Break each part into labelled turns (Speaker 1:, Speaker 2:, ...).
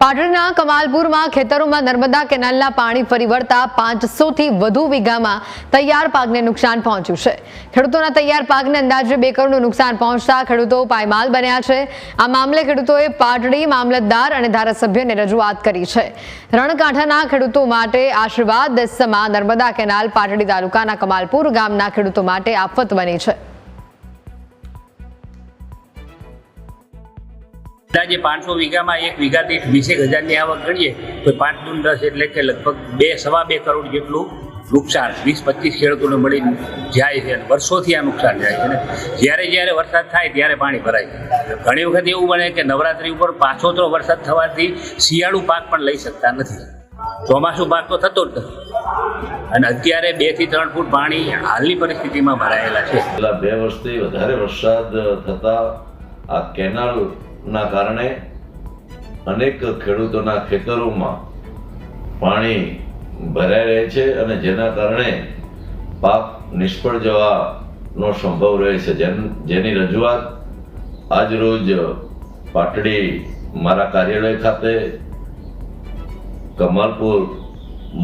Speaker 1: પાટણના કમાલપુરમાં ખેતરોમાં નર્મદા કેનાલના પાણી ફરી વળતા 500 થી વધુ વીઘામાં તૈયાર પાકને નુકસાન પહોંચ્યું છે। ખેડૂતોના તૈયાર પાકને અંદાજે 2 કરોડનું નુકસાન પહોંચતા ખેડૂતો પાયમાલ બન્યા છે। આ મામલે ખેડૂતોએ પાટડી મામલતદાર અને ધારાસભ્યને રજૂઆત કરી છે। રણકાંઠાના ખેડૂતો માટે આશીર્વાદ સમા નર્મદા કેનાલ પાટડી તાલુકાના કમાલપુર ગામના ખેડૂતો માટે આફત બની છે।
Speaker 2: અંદાજે 500 વીઘામાં 1 વીઘા દીઠ 20,000ની આવક ગણીએ તો 5 દૂન 10 એટલે કે લગભગ 2.5 કરોડ જેટલું નુકસાન 20-25 ખેડૂતોને મળી જાય છે। વર્ષોથી આ નુકસાન જાય છે ને જ્યારે વરસાદ થાય ત્યારે પાણી ભરાય છે। ઘણી વખત એવું બને કે નવરાત્રી ઉપર પાછો તો વરસાદ થવાથી શિયાળુ પાક પણ લઈ શકતા નથી, ચોમાસું પાક તો થતો જ નથી અને અત્યારે 2 થી 3 ફૂટ પાણી હાલની પરિસ્થિતિમાં ભરાયેલા છે।
Speaker 3: છેલ્લા 2 વર્ષથી વધારે વરસાદ થતા આ કેનાલ ના કારણે અનેક ખેડૂતોના ખેતરોમાં પાણી ભરાઈ રહે છે અને જેના કારણે પાક નિષ્ફળ જવાનો સંભવ રહે છે, જેની રજૂઆત આજ રોજ પાટડી મારા કાર્યાલય ખાતે કમાલપુર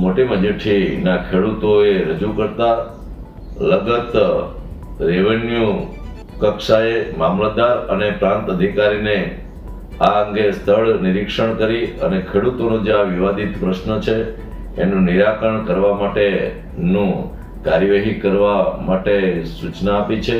Speaker 3: મોટી મજેઠીના ખેડૂતોએ રજૂ કરતા લગત રેવન્યુ કક્ષાએ મામલતદાર અને પ્રાંત અધિકારીને આ અંગે સ્થળ નિરીક્ષણ કરી અને ખેડૂતોનો જે આ વિવાદિત પ્રશ્ન છે એનું નિરાકરણ કરવા માટેનું કાર્યવાહી કરવા માટે સૂચના આપી છે।